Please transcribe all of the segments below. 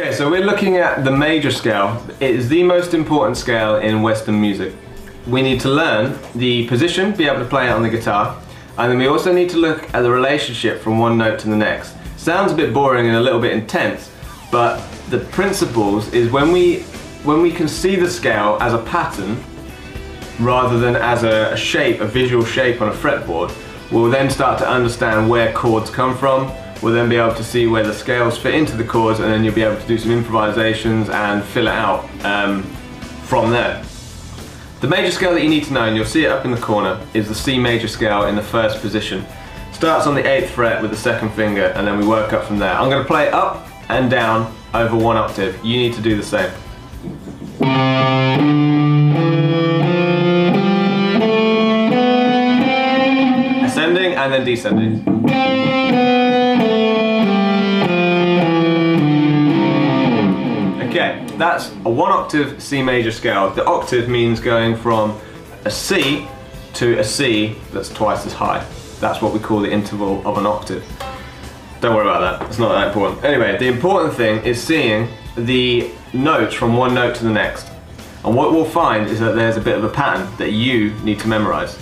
Okay, so we're looking at the major scale. It is the most important scale in Western music. We need to learn the position, be able to play it on the guitar, and then we also need to look at the relationship from one note to the next. Sounds a bit boring and a little bit intense, but the principles is when we can see the scale as a pattern rather than as a shape, a visual shape on a fretboard, we'll then start to understand where chords come from. We'll then be able to see where the scales fit into the chords, and then you'll be able to do some improvisations and fill it out from there. The major scale that you need to know, and you'll see it up in the corner, is the C major scale in the first position. Starts on the 8th fret with the 2nd finger, and then we work up from there. I'm going to play it up and down over 1 octave. You need to do the same. Ascending and then descending. Okay, that's a 1 octave C major scale. The octave means going from a C to a C that's twice as high. That's what we call the interval of an octave. Don't worry about that, it's not that important. Anyway, the important thing is seeing the notes from one note to the next. And what we'll find is that there's a bit of a pattern that you need to memorize.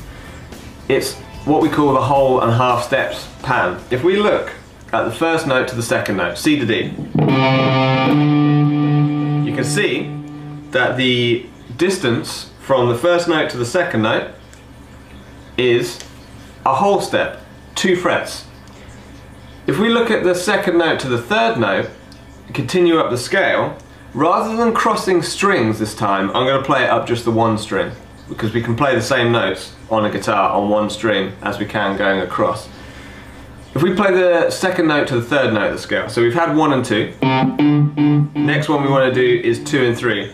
It's what we call the whole and half steps pattern. If we look at the first note to the second note, C to D, you can see that the distance from the first note to the second note is a whole step, 2 frets. If we look at the second note to the third note, continue up the scale, rather than crossing strings this time, I'm going to play it up just the 1 string, because we can play the same notes on a guitar on 1 string as we can going across. If we play the second note to the third note of the scale, so we've had 1 and 2, next one we want to do is 2 and 3.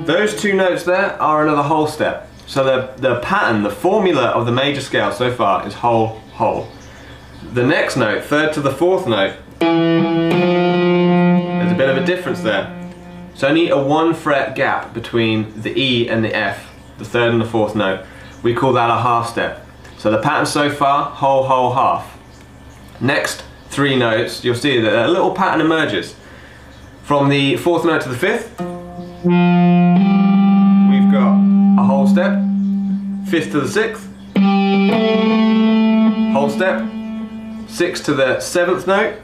Those 2 notes there are another whole step. So the pattern, the formula of the major scale so far is whole, whole. The next note, 3rd to the 4th note, there's a bit of a difference there. It's only a 1 fret gap between the E and the F, the 3rd and the 4th note. We call that a half step. So the pattern so far, whole, whole, half. Next 3 notes, you'll see that a little pattern emerges. From the 4th note to the 5th, we've got a whole step. 5th to the 6th, whole step. 6th to the 7th note,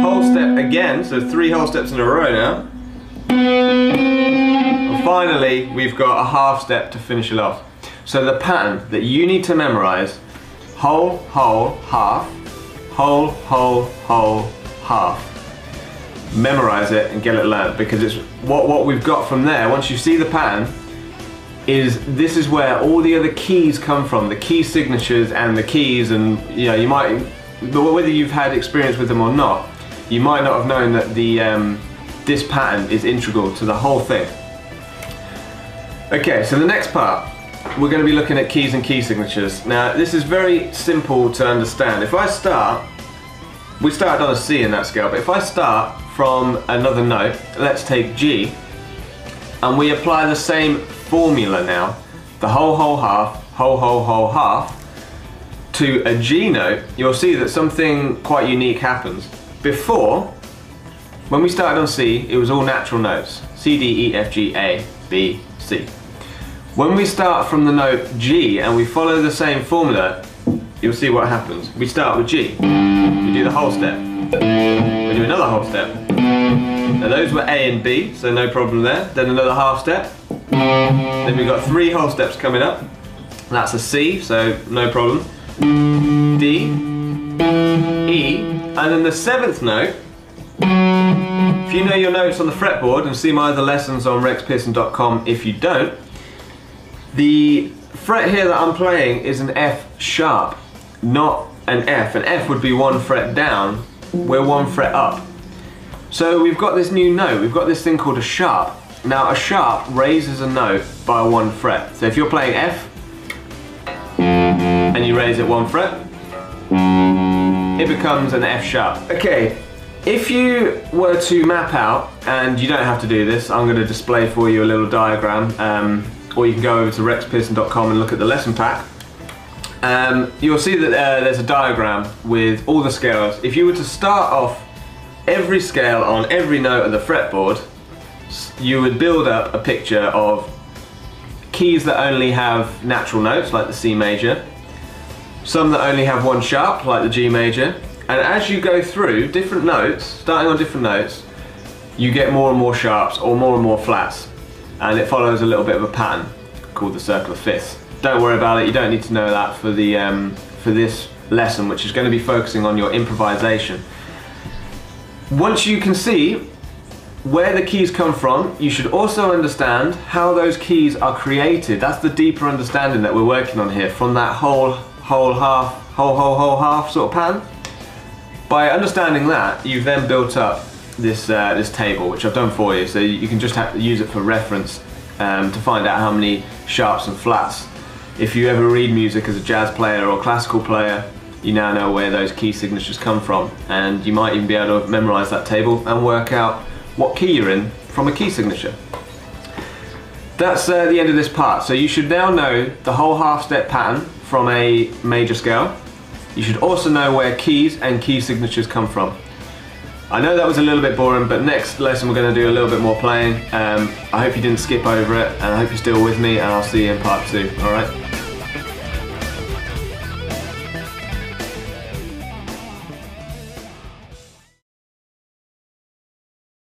whole step again, so 3 whole steps in a row now. And finally, we've got a half step to finish it off. So the pattern that you need to memorize, whole, whole, half, whole, whole, whole, half. Memorize it and get it learned, because it's what we've got from there. Once you see the pattern, this is where all the other keys come from, the key signatures and the keys, and you know, you might, whether you've had experience with them or not, you might not have known that this pattern is integral to the whole thing. Okay, so the next part, we're going to be looking at keys and key signatures. Now, this is very simple to understand. If I start, we started on a C in that scale, but if I start from another note, let's take G, and we apply the same formula now, the whole, whole, half, whole, whole, whole, half, to a G note, you'll see that something quite unique happens. Before, when we started on C, it was all natural notes. C, D, E, F, G, A, B, C. When we start from the note G and we follow the same formula, you'll see what happens. We start with G, we do the whole step, we do another whole step. Now those were A and B, so no problem there. Then another half step. Then we've got 3 whole steps coming up. That's a C, so no problem. D, E, and then the 7th note. If you know your notes on the fretboard, and see my other lessons on rexpearson.com if you don't, the fret here that I'm playing is an F sharp, not an F. An F would be 1 fret down, we're 1 fret up. So we've got this new note, we've got this thing called a sharp. Now a sharp raises a note by 1 fret. So if you're playing F, and you raise it 1 fret, it becomes an F sharp. Okay, if you were to map out, and you don't have to do this, I'm going to display for you a little diagram, or you can go over to rexpearson.com and look at the lesson pack. you'll see that there's a diagram with all the scales. If you were to start off every scale on every note of the fretboard, you would build up a picture of keys that only have natural notes, like the C major, some that only have one sharp, like the G major, and as you go through different notes, starting on different notes, you get more and more sharps or more flats, and it follows a little bit of a pattern called the circle of fifths. Don't worry about it, you don't need to know that for this lesson, which is going to be focusing on your improvisation. Once you can see where the keys come from, you should also understand how those keys are created. That's the deeper understanding that we're working on here, from that whole half sort of pattern. By understanding that, you've then built up this table, which I've done for you, so you can just have to use it for reference to find out how many sharps and flats. If you ever read music as a jazz player or classical player, you now know where those key signatures come from, and you might even be able to memorize that table and work out what key you're in from a key signature. That's the end of this part. So you should now know the whole half step pattern from a major scale. You should also know where keys and key signatures come from. I know that was a little bit boring, but next lesson we're going to do a little bit more playing. I hope you didn't skip over it, and I hope you're still with me, and I'll see you in part 2. Alright?